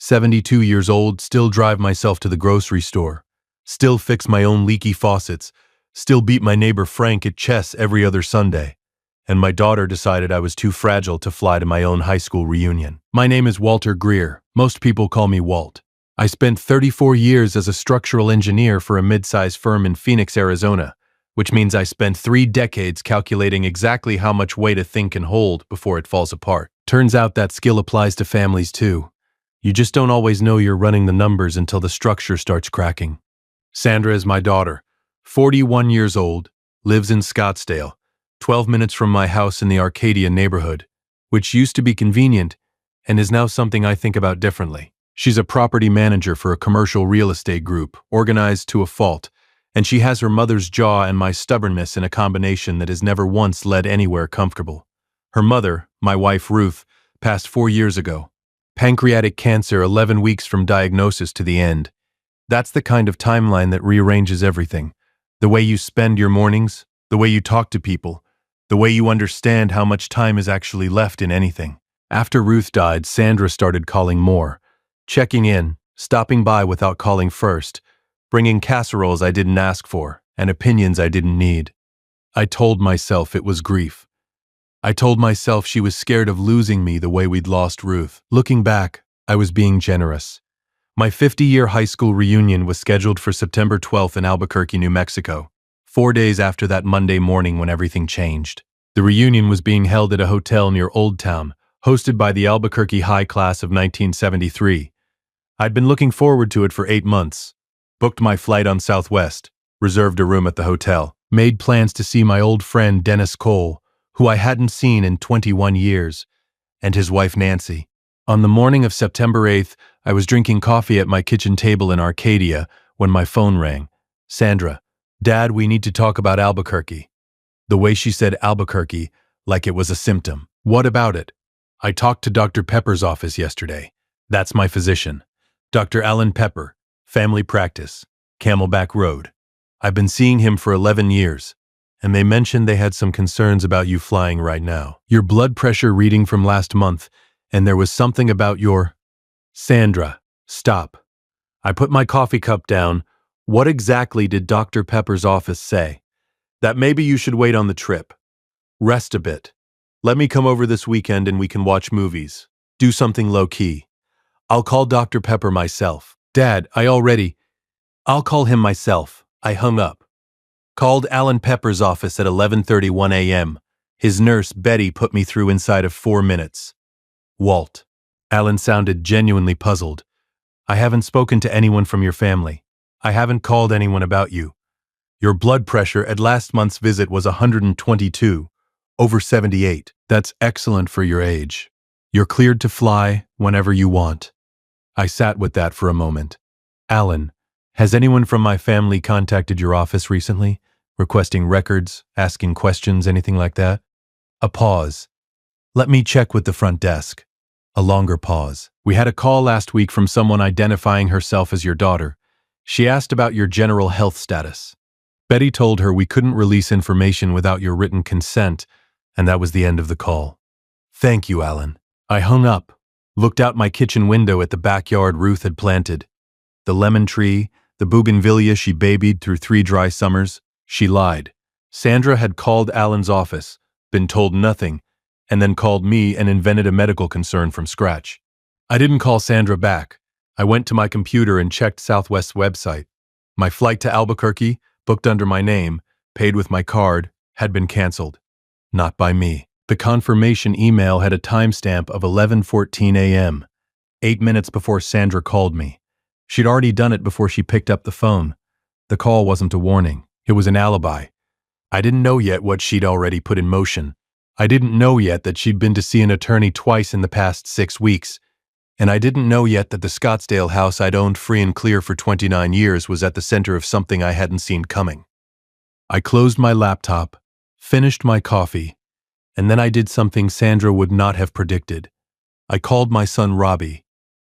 72 years old, still drive myself to the grocery store, still fix my own leaky faucets, still beat my neighbor Frank at chess every other Sunday. And my daughter decided I was too fragile to fly to my own high school reunion. My name is Walter Greer. Most people call me Walt. I spent 34 years as a structural engineer for a mid-sized firm in Phoenix, Arizona, which means I spent 3 decades calculating exactly how much weight a thing can hold before it falls apart. Turns out that skill applies to families too. You just don't always know you're running the numbers until the structure starts cracking. Sandra is my daughter, 41 years old, lives in Scottsdale, 12 minutes from my house in the Arcadia neighborhood, which used to be convenient and is now something I think about differently. She's a property manager for a commercial real estate group, organized to a fault, and she has her mother's jaw and my stubbornness in a combination that has never once led anywhere comfortable. Her mother, my wife Ruth, passed 4 years ago. Pancreatic cancer 11 weeks from diagnosis to the end. That's the kind of timeline that rearranges everything. The way you spend your mornings, the way you talk to people, the way you understand how much time is actually left in anything. After Ruth died, Sandra started calling more, checking in, stopping by without calling first, bringing casseroles I didn't ask for, and opinions I didn't need. I told myself it was grief. I told myself she was scared of losing me the way we'd lost Ruth. Looking back, I was being generous. My 50-year high school reunion was scheduled for September 12th in Albuquerque, New Mexico, 4 days after that Monday morning when everything changed. The reunion was being held at a hotel near Old Town, hosted by the Albuquerque High Class of 1973. I'd been looking forward to it for 8 months. Booked my flight on Southwest, reserved a room at the hotel, made plans to see my old friend Dennis Cole, who I hadn't seen in 21 years, and his wife Nancy. On the morning of September 8th, I was drinking coffee at my kitchen table in Arcadia when my phone rang. Sandra, Dad, we need to talk about Albuquerque. The way she said Albuquerque, like it was a symptom. What about it? I talked to Dr. Pepper's office yesterday. That's my physician. Dr. Alan Pepper, family practice, Camelback Road. I've been seeing him for 11 years, and they mentioned they had some concerns about you flying right now. Your blood pressure reading from last month, and there was something about your... Sandra, stop. I put my coffee cup down. What exactly did Dr. Pepper's office say? That maybe you should wait on the trip. Rest a bit. Let me come over this weekend and we can watch movies. Do something low-key. I'll call Dr. Pepper myself. Dad, I'll call him myself. I hung up. Called Alan Pepper's office at 11:31 a.m. His nurse, Betty, put me through inside of 4 minutes. Walt. Alan sounded genuinely puzzled. I haven't spoken to anyone from your family. I haven't called anyone about you. Your blood pressure at last month's visit was 122, over 78. That's excellent for your age. You're cleared to fly whenever you want. I sat with that for a moment. Alan, has anyone from my family contacted your office recently? Requesting records, asking questions, anything like that? A pause. Let me check with the front desk. A longer pause. We had a call last week from someone identifying herself as your daughter. She asked about your general health status. Betty told her we couldn't release information without your written consent, and that was the end of the call. Thank you, Alan. I hung up, looked out my kitchen window at the backyard Ruth had planted. The lemon tree, the bougainvillea she babied through 3 dry summers. She lied. Sandra had called Alan's office, been told nothing, and then called me and invented a medical concern from scratch. I didn't call Sandra back. I went to my computer and checked Southwest's website. My flight to Albuquerque, booked under my name, paid with my card, had been canceled. Not by me. The confirmation email had a timestamp of 11:14 a.m., 8 minutes before Sandra called me. She'd already done it before she picked up the phone. The call wasn't a warning. It was an alibi. I didn't know yet what she'd already put in motion. I didn't know yet that she'd been to see an attorney twice in the past 6 weeks. And I didn't know yet that the Scottsdale house I'd owned free and clear for 29 years was at the center of something I hadn't seen coming. I closed my laptop, finished my coffee, and then I did something Sandra would not have predicted. I called my son Robbie.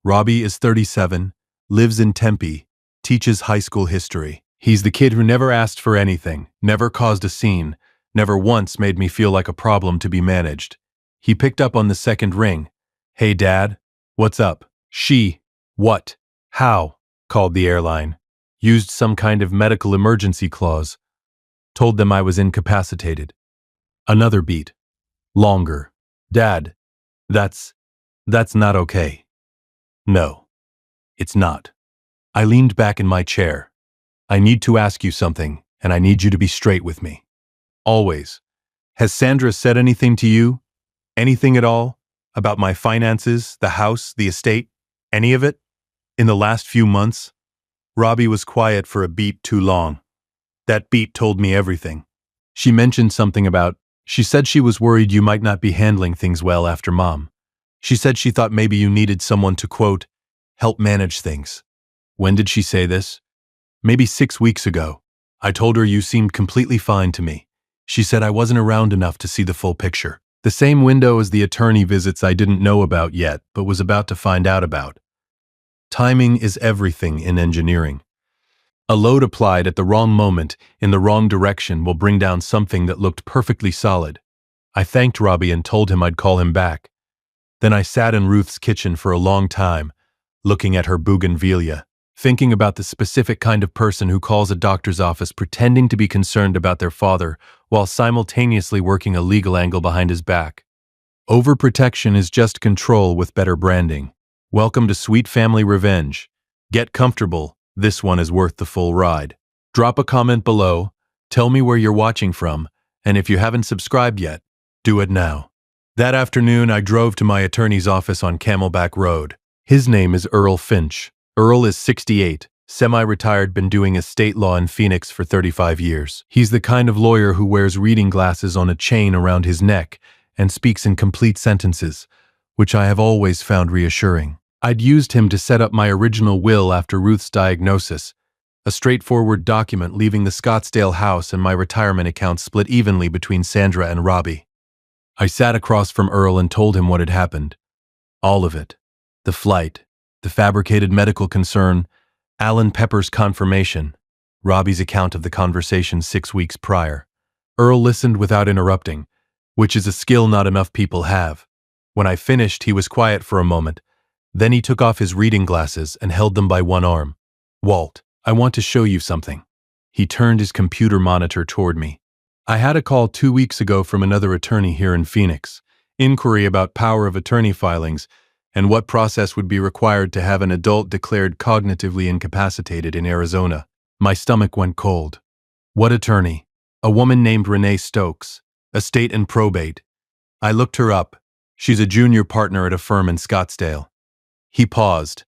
Robbie is 37, lives in Tempe, teaches high school history. He's the kid who never asked for anything, never caused a scene, never once made me feel like a problem to be managed. He picked up on the second ring. Hey, Dad. What's up? She. What? How? Called the airline. Used some kind of medical emergency clause. Told them I was incapacitated. Another beat. Longer. Dad, that's not okay. No, it's not. I leaned back in my chair. I need to ask you something, and I need you to be straight with me. Always. Has Sandra said anything to you? Anything at all? About my finances, the house, the estate? Any of it? In the last few months? Robbie was quiet for a beat too long. That beat told me everything. She mentioned something about, she said she was worried you might not be handling things well after Mom. She said she thought maybe you needed someone to, quote, help manage things. When did she say this? Maybe 6 weeks ago. I told her you seemed completely fine to me. She said I wasn't around enough to see the full picture. The same window as the attorney visits I didn't know about yet, but was about to find out about. Timing is everything in engineering. A load applied at the wrong moment, in the wrong direction, will bring down something that looked perfectly solid. I thanked Robbie and told him I'd call him back. Then I sat in Ruth's kitchen for a long time, looking at her bougainvillea, thinking about the specific kind of person who calls a doctor's office pretending to be concerned about their father while simultaneously working a legal angle behind his back. Overprotection is just control with better branding. Welcome to Sweet Family Revenge. Get comfortable, this one is worth the full ride. Drop a comment below, tell me where you're watching from, and if you haven't subscribed yet, do it now. That afternoon I drove to my attorney's office on Camelback Road. His name is Earl Finch. Earl is 68, semi-retired, been doing estate law in Phoenix for 35 years. He's the kind of lawyer who wears reading glasses on a chain around his neck and speaks in complete sentences, which I have always found reassuring. I'd used him to set up my original will after Ruth's diagnosis, a straightforward document leaving the Scottsdale house and my retirement account split evenly between Sandra and Robbie. I sat across from Earl and told him what had happened. All of it. The flight, the fabricated medical concern, Alan Pepper's confirmation, Robbie's account of the conversation 6 weeks prior. Earl listened without interrupting, which is a skill not enough people have. When I finished, he was quiet for a moment. Then he took off his reading glasses and held them by one arm. Walt, I want to show you something. He turned his computer monitor toward me. I had a call 2 weeks ago from another attorney here in Phoenix. Inquiry about power of attorney filings and what process would be required to have an adult declared cognitively incapacitated in Arizona. My stomach went cold. What attorney? A woman named Renee Stokes, estate and probate. I looked her up. She's a junior partner at a firm in Scottsdale. He paused.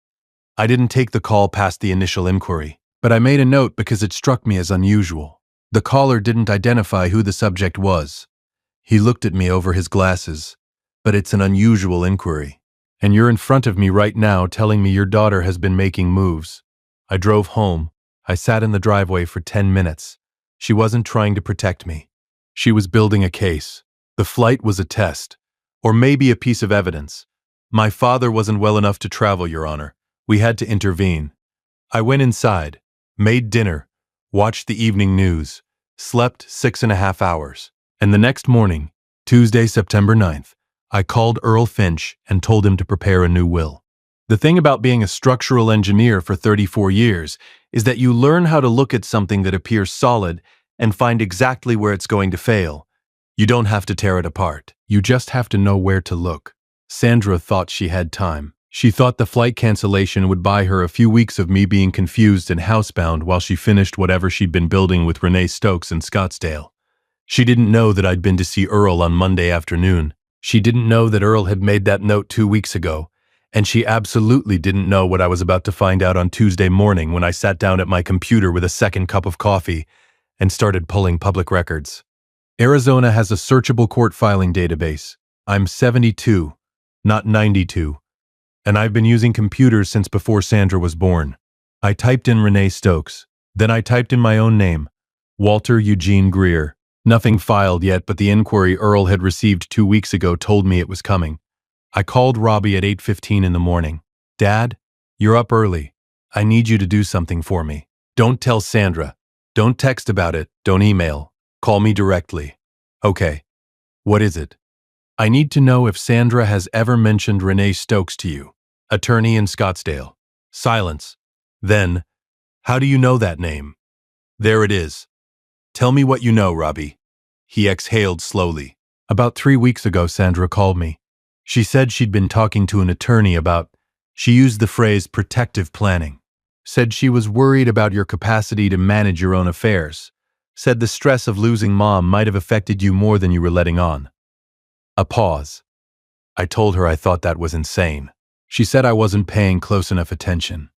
I didn't take the call past the initial inquiry, but I made a note because it struck me as unusual. The caller didn't identify who the subject was. He looked at me over his glasses. But it's an unusual inquiry. And you're in front of me right now telling me your daughter has been making moves. I drove home. I sat in the driveway for 10 minutes. She wasn't trying to protect me. She was building a case. The flight was a test. Or maybe a piece of evidence. My father wasn't well enough to travel, Your Honor. We had to intervene. I went inside, made dinner, watched the evening news, slept 6.5 hours. And the next morning, Tuesday, September 9th, I called Earl Finch and told him to prepare a new will. The thing about being a structural engineer for 34 years is that you learn how to look at something that appears solid and find exactly where it's going to fail. You don't have to tear it apart. You just have to know where to look. Sandra thought she had time. She thought the flight cancellation would buy her a few weeks of me being confused and housebound while she finished whatever she'd been building with Renee Stokes in Scottsdale. She didn't know that I'd been to see Earl on Monday afternoon. She didn't know that Earl had made that note 2 weeks ago. And she absolutely didn't know what I was about to find out on Tuesday morning when I sat down at my computer with a second cup of coffee and started pulling public records. Arizona has a searchable court filing database. I'm 72, not 92, and I've been using computers since before Sandra was born. I typed in Renee Stokes. Then I typed in my own name, Walter Eugene Greer. Nothing filed yet, but the inquiry Earl had received 2 weeks ago told me it was coming. I called Robbie at 8:15 in the morning. Dad, you're up early. I need you to do something for me. Don't tell Sandra. Don't text about it. Don't email. Call me directly. Okay. What is it? I need to know if Sandra has ever mentioned Renee Stokes to you, attorney in Scottsdale. Silence. Then, how do you know that name? There it is. Tell me what you know, Robbie. He exhaled slowly. About 3 weeks ago, Sandra called me. She said she'd been talking to an attorney about, she used the phrase protective planning. Said she was worried about your capacity to manage your own affairs. Said the stress of losing Mom might have affected you more than you were letting on. A pause. I told her I thought that was insane. She said I wasn't paying close enough attention.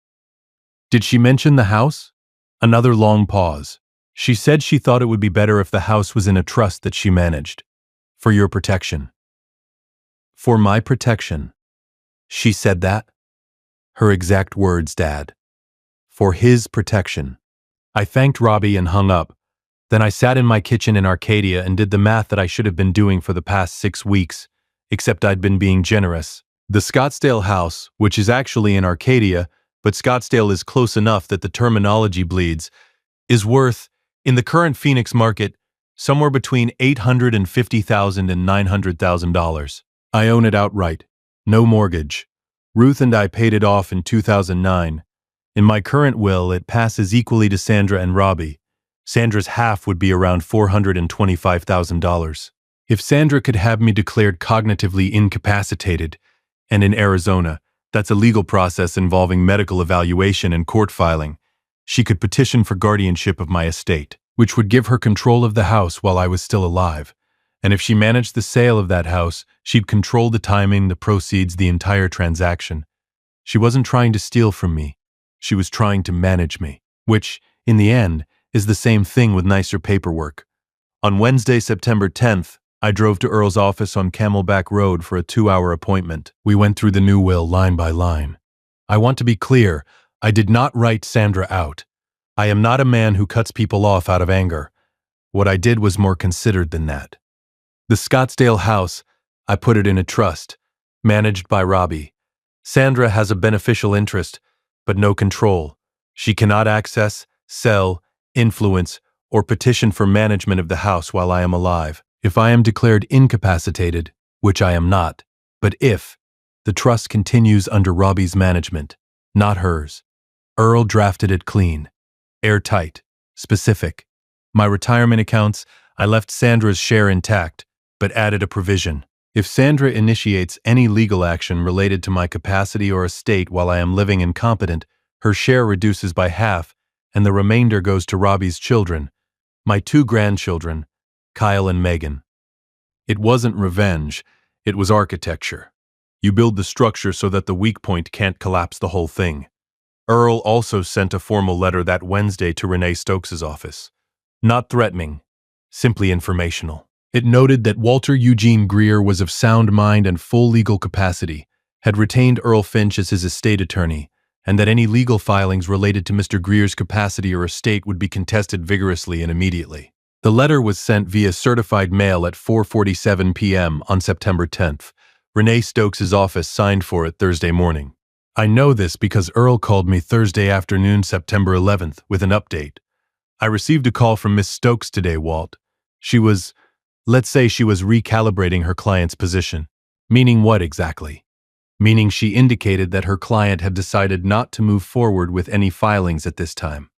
Did she mention the house? Another long pause. She said she thought it would be better if the house was in a trust that she managed. For your protection. For my protection. She said that? Her exact words, Dad. For his protection. I thanked Robbie and hung up. Then I sat in my kitchen in Arcadia and did the math that I should have been doing for the past 6 weeks, except I'd been being generous. The Scottsdale house, which is actually in Arcadia, but Scottsdale is close enough that the terminology bleeds, is worth, in the current Phoenix market, somewhere between $850,000 and $900,000. I own it outright. No mortgage. Ruth and I paid it off in 2009. In my current will, it passes equally to Sandra and Robbie. Sandra's half would be around $425,000. If Sandra could have me declared cognitively incapacitated, and in Arizona, that's a legal process involving medical evaluation and court filing, she could petition for guardianship of my estate, which would give her control of the house while I was still alive. And if she managed the sale of that house, she'd control the timing, the proceeds, the entire transaction. She wasn't trying to steal from me. She was trying to manage me, which, in the end, is the same thing with nicer paperwork. On Wednesday, September 10th, I drove to Earl's office on Camelback Road for a 2-hour appointment. We went through the new will line by line. I want to be clear, I did not write Sandra out. I am not a man who cuts people off out of anger. What I did was more considered than that. The Scottsdale house, I put it in a trust, managed by Robbie. Sandra has a beneficial interest, but no control. She cannot access, sell, influence, or petition for management of the house while I am alive. If I am declared incapacitated, which I am not, but if, the trust continues under Robbie's management, not hers. Earl drafted it clean, airtight, specific. My retirement accounts, I left Sandra's share intact, but added a provision. If Sandra initiates any legal action related to my capacity or estate while I am living incompetent, her share reduces by half, and the remainder goes to Robbie's children, my 2 grandchildren, Kyle and Megan. It wasn't revenge, it was architecture. You build the structure so that the weak point can't collapse the whole thing. Earl also sent a formal letter that Wednesday to Renee Stokes' office. Not threatening, simply informational. It noted that Walter Eugene Greer was of sound mind and full legal capacity, had retained Earl Finch as his estate attorney, and that any legal filings related to Mr. Greer's capacity or estate would be contested vigorously and immediately. The letter was sent via certified mail at 4:47 p.m. on September 10th. Renee Stokes' office signed for it Thursday morning. I know this because Earl called me Thursday afternoon, September 11th, with an update. I received a call from Miss Stokes today, Walt. Let's say she was recalibrating her client's position. Meaning what exactly? Meaning she indicated that her client had decided not to move forward with any filings at this time.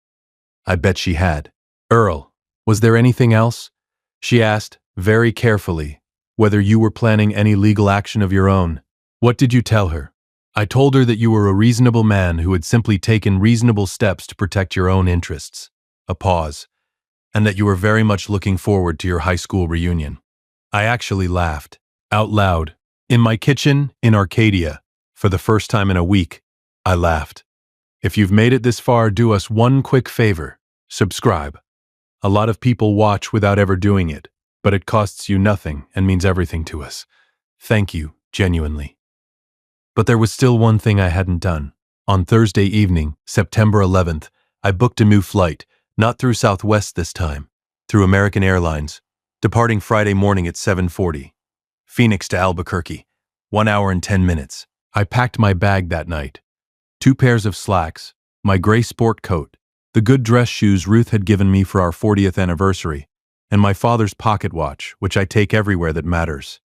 I bet she had. Earl, was there anything else? She asked, very carefully, whether you were planning any legal action of your own. What did you tell her? I told her that you were a reasonable man who had simply taken reasonable steps to protect your own interests. A pause. And that you were very much looking forward to your high school reunion. I actually laughed, out loud, in my kitchen in Arcadia. For the first time in a week, I laughed. If you've made it this far, do us one quick favor. Subscribe. A lot of people watch without ever doing it, but it costs you nothing and means everything to us. Thank you, genuinely. But there was still one thing I hadn't done. On Thursday evening, September 11th, I booked a new flight, not through Southwest this time, through American Airlines, departing Friday morning at 7:40. Phoenix to Albuquerque, 1 hour and 10 minutes. I packed my bag that night. 2 pairs of slacks, my gray sport coat, the good dress shoes Ruth had given me for our 40th anniversary, and my father's pocket watch, which I take everywhere that matters.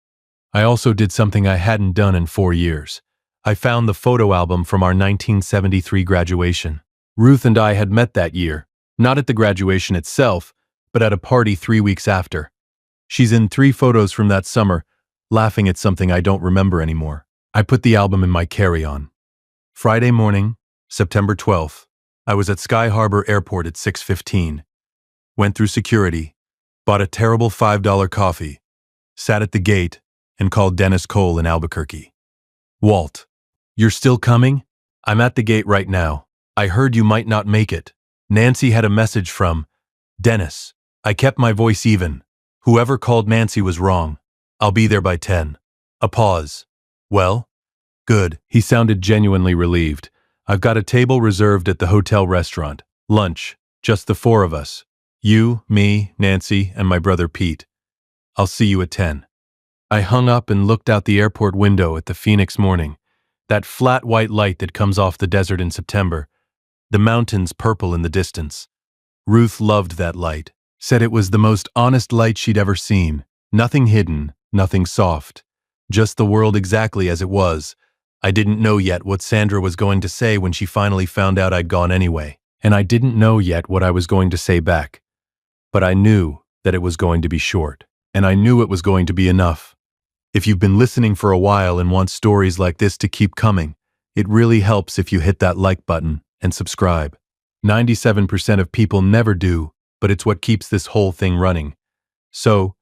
I also did something I hadn't done in 4 years. I found the photo album from our 1973 graduation. Ruth and I had met that year, not at the graduation itself, but at a party 3 weeks after. She's in 3 photos from that summer, laughing at something I don't remember anymore. I put the album in my carry-on. Friday morning, September 12th, I was at Sky Harbor Airport at 6:15. Went through security, bought a terrible $5 coffee, sat at the gate, and called Dennis Cole in Albuquerque. Walt, you're still coming? I'm at the gate right now. I heard you might not make it. Nancy had a message from Dennis. I kept my voice even. Whoever called Nancy was wrong. I'll be there by 10. A pause. Well? Good. He sounded genuinely relieved. I've got a table reserved at the hotel restaurant. Lunch. Just the 4 of us. You, me, Nancy, and my brother Pete. I'll see you at 10. I hung up and looked out the airport window at the Phoenix morning. That flat white light that comes off the desert in September. The mountains purple in the distance. Ruth loved that light. Said it was the most honest light she'd ever seen. Nothing hidden, nothing soft. Just the world exactly as it was. I didn't know yet what Sandra was going to say when she finally found out I'd gone anyway. And I didn't know yet what I was going to say back. But I knew that it was going to be short. And I knew it was going to be enough. If you've been listening for a while and want stories like this to keep coming, it really helps if you hit that like button and subscribe. 97% of people never do, but it's what keeps this whole thing running. So,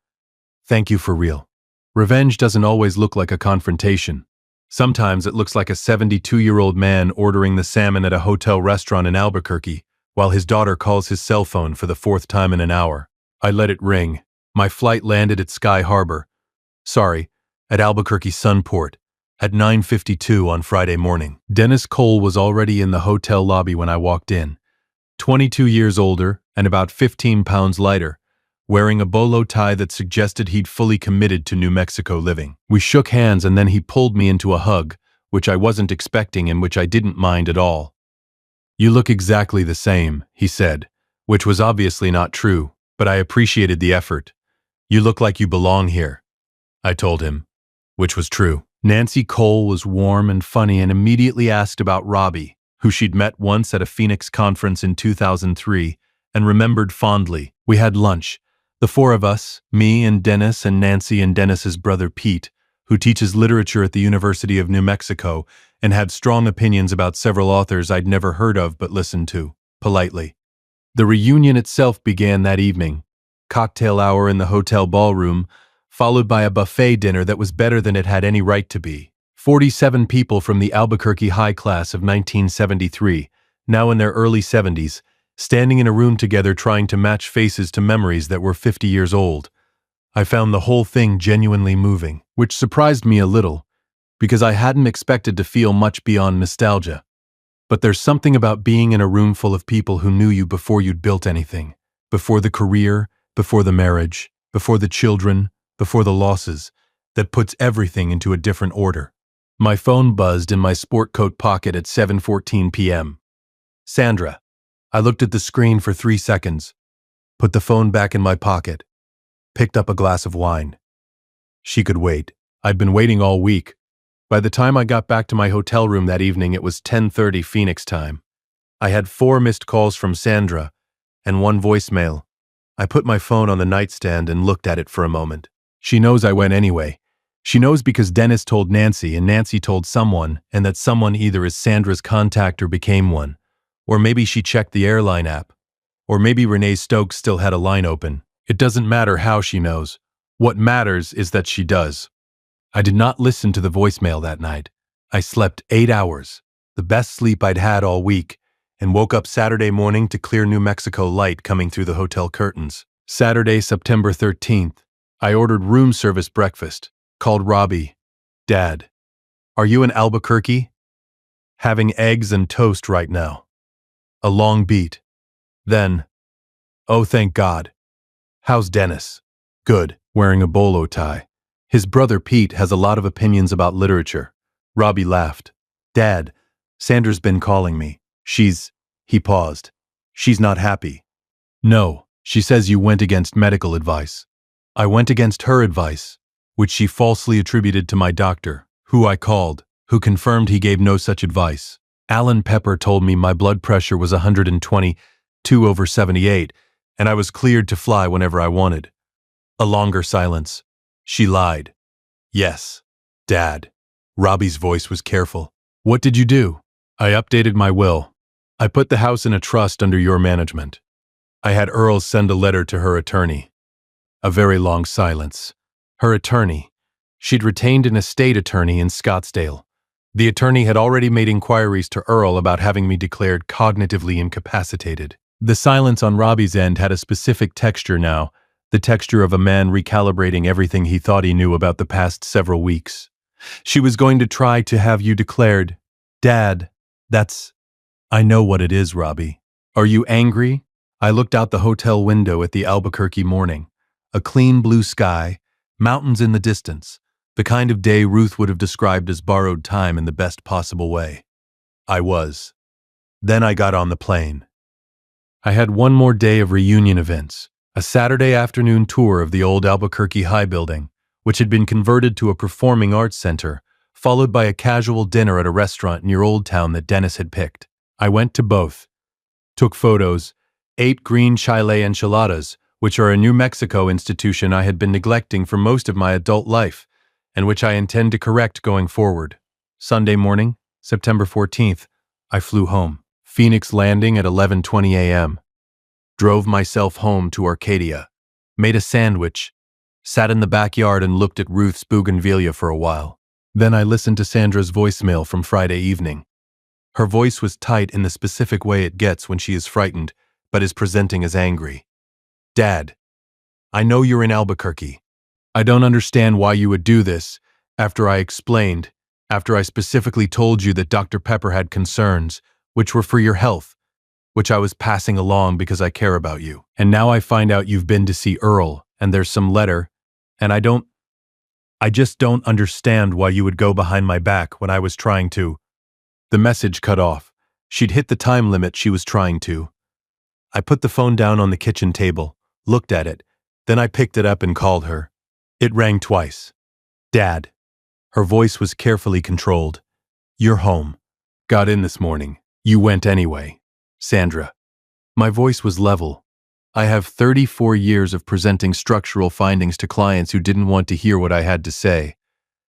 thank you for real. Revenge doesn't always look like a confrontation. Sometimes it looks like a 72-year-old man ordering the salmon at a hotel restaurant in Albuquerque while his daughter calls his cell phone for the 4th time in an hour. I let it ring. My flight landed at Sky Harbor. At Albuquerque Sunport, at 9:52 on Friday morning. Dennis Cole was already in the hotel lobby when I walked in. 22 years older and about 15 pounds lighter, wearing a bolo tie that suggested he'd fully committed to New Mexico living. We shook hands and then he pulled me into a hug, which I wasn't expecting and which I didn't mind at all. You look exactly the same, he said, which was obviously not true, but I appreciated the effort. You look like you belong here, I told him, which was true. Nancy Cole was warm and funny and immediately asked about Robbie, who she'd met once at a Phoenix conference in 2003 and remembered fondly. We had lunch. The 4 of us, me and Dennis and Nancy and Dennis's brother Pete, who teaches literature at the University of New Mexico and had strong opinions about several authors I'd never heard of but listened to, politely. The reunion itself began that evening. Cocktail hour in the hotel ballroom, followed by a buffet dinner that was better than it had any right to be. 47 people from the Albuquerque high class of 1973, now in their early 70s, standing in a room together trying to match faces to memories that were 50 years old. I found the whole thing genuinely moving, which surprised me a little, because I hadn't expected to feel much beyond nostalgia. But there's something about being in a room full of people who knew you before you'd built anything, before the career, before the marriage, before the children, before the losses, that puts everything into a different order. My phone buzzed in my sport coat pocket at 7:14 p.m. Sandra. I looked at the screen for 3 seconds, put the phone back in my pocket, picked up a glass of wine. She could wait. I'd been waiting all week. By the time I got back to my hotel room that evening, it was 10:30 Phoenix time. I had 4 missed calls from Sandra and 1 voicemail. I put my phone on the nightstand and looked at it for a moment. She knows I went anyway. She knows because Dennis told Nancy and Nancy told someone, and that someone either is Sandra's contact or became one. Or maybe she checked the airline app. Or maybe Renee Stokes still had a line open. It doesn't matter how she knows. What matters is that she does. I did not listen to the voicemail that night. I slept 8 hours, the best sleep I'd had all week, and woke up Saturday morning to clear New Mexico light coming through the hotel curtains. Saturday, September 13th. I ordered room service breakfast, called Robbie. Dad, are you in Albuquerque? Having eggs and toast right now. A long beat. Then, oh thank God. How's Dennis? Good, wearing a bolo tie. His brother Pete has a lot of opinions about literature. Robbie laughed. Dad, Sandra's been calling me. He paused. She's not happy. No, she says you went against medical advice. I went against her advice, which she falsely attributed to my doctor, who I called, who confirmed he gave no such advice. Alan Pepper told me my blood pressure was 122/78, and I was cleared to fly whenever I wanted. A longer silence. She lied. Yes, Dad. Robbie's voice was careful. What did you do? I updated my will. I put the house in a trust under your management. I had Earl send a letter to her attorney. A very long silence. Her attorney. She'd retained an estate attorney in Scottsdale. The attorney had already made inquiries to Earl about having me declared cognitively incapacitated. The silence on Robbie's end had a specific texture now, the texture of a man recalibrating everything he thought he knew about the past several weeks. She was going to try to have you declared. Dad, I know what it is, Robbie. Are you angry? I looked out the hotel window at the Albuquerque morning. A clean blue sky, mountains in the distance, the kind of day Ruth would have described as borrowed time in the best possible way. I was. Then I got on the plane. I had one more day of reunion events, a Saturday afternoon tour of the old Albuquerque High building, which had been converted to a performing arts center, followed by a casual dinner at a restaurant near Old Town that Dennis had picked. I went to both, took photos, ate green chile enchiladas, which are a New Mexico institution I had been neglecting for most of my adult life, and which I intend to correct going forward. Sunday morning, September 14th, I flew home. Phoenix landing at 11:20 a.m. Drove myself home to Arcadia, made a sandwich, sat in the backyard and looked at Ruth's bougainvillea for a while. Then I listened to Sandra's voicemail from Friday evening. Her voice was tight in the specific way it gets when she is frightened, but is presenting as angry. Dad, I know you're in Albuquerque. I don't understand why you would do this, after I explained, after I specifically told you that Dr. Pepper had concerns, which were for your health, which I was passing along because I care about you. And now I find out you've been to see Earl, and there's some letter, and I just don't understand why you would go behind my back when I was trying to. The message cut off. She'd hit the time limit she was trying to. I put the phone down on the kitchen table, looked at it, then I picked it up and called her. It rang twice. Dad. Her voice was carefully controlled. You're home. Got in this morning. You went anyway. Sandra. My voice was level. I have 34 years of presenting structural findings to clients who didn't want to hear what I had to say.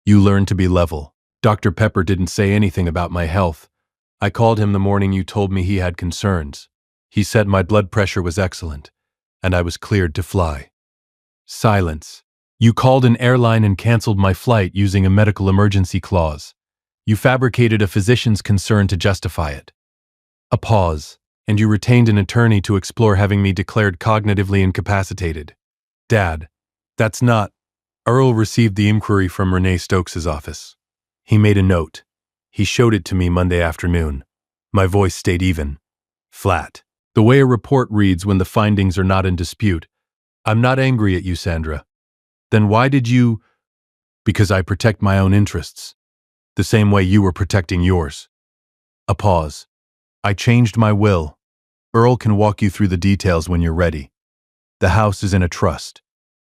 You learned to be level. Dr. Pepper didn't say anything about my health. I called him the morning you told me he had concerns. He said my blood pressure was excellent, and I was cleared to fly. Silence. You called an airline and canceled my flight using a medical emergency clause. You fabricated a physician's concern to justify it. A pause, and you retained an attorney to explore having me declared cognitively incapacitated. Dad, that's not. Earl received the inquiry from Renee Stokes's office. He made a note. He showed it to me Monday afternoon. My voice stayed even. Flat. The way a report reads when the findings are not in dispute. I'm not angry at you, Sandra. Then why did you? Because I protect my own interests. The same way you were protecting yours. A pause. I changed my will. Earl can walk you through the details when you're ready. The house is in a trust.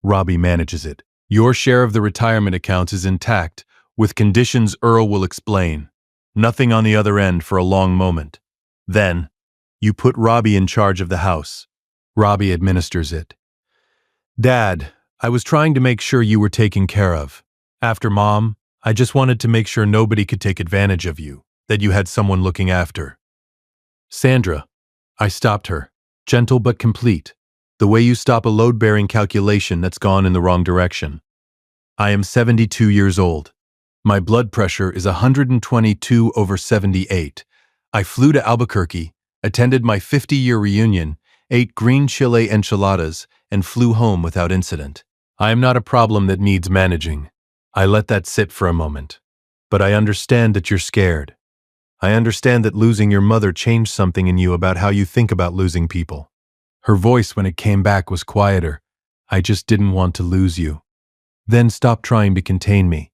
Robbie manages it. Your share of the retirement accounts is intact, with conditions Earl will explain. Nothing on the other end for a long moment. Then, you put Robbie in charge of the house. Robbie administers it. Dad, I was trying to make sure you were taken care of. After Mom, I just wanted to make sure nobody could take advantage of you, that you had someone looking after. Sandra, I stopped her, gentle but complete, the way you stop a load-bearing calculation that's gone in the wrong direction. I am 72 years old. My blood pressure is 122/78. I flew to Albuquerque, attended my 50-year reunion, ate green chile enchiladas, and flew home without incident. I am not a problem that needs managing. I let that sit for a moment. But I understand that you're scared. I understand that losing your mother changed something in you about how you think about losing people. Her voice when it came back was quieter. I just didn't want to lose you. Then stop trying to contain me.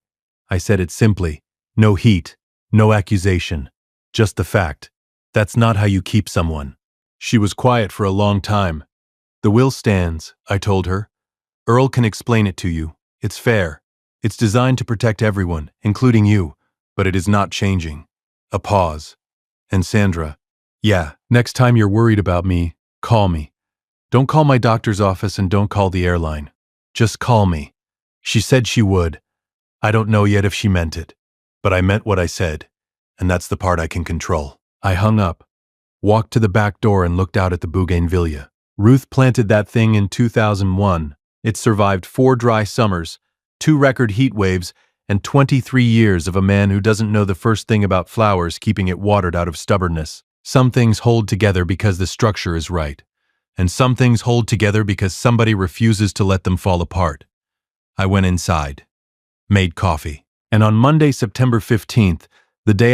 I said it simply. No heat, no accusation. Just the fact. That's not how you keep someone. She was quiet for a long time. The will stands, I told her. Earl can explain it to you. It's fair. It's designed to protect everyone, including you. but it is not changing. A pause. And Sandra, yeah, next time you're worried about me, call me. Don't call my doctor's office and don't call the airline. Just call me. She said she would. I don't know yet if she meant it. But I meant what I said, and that's the part I can control. I hung up, walked to the back door and looked out at the bougainvillea. Ruth planted that thing in 2001. It survived 4 dry summers, 2 record heat waves, and 23 years of a man who doesn't know the first thing about flowers keeping it watered out of stubbornness. Some things hold together because the structure is right, and some things hold together because somebody refuses to let them fall apart. I went inside, made coffee, and on Monday, September 15th, the day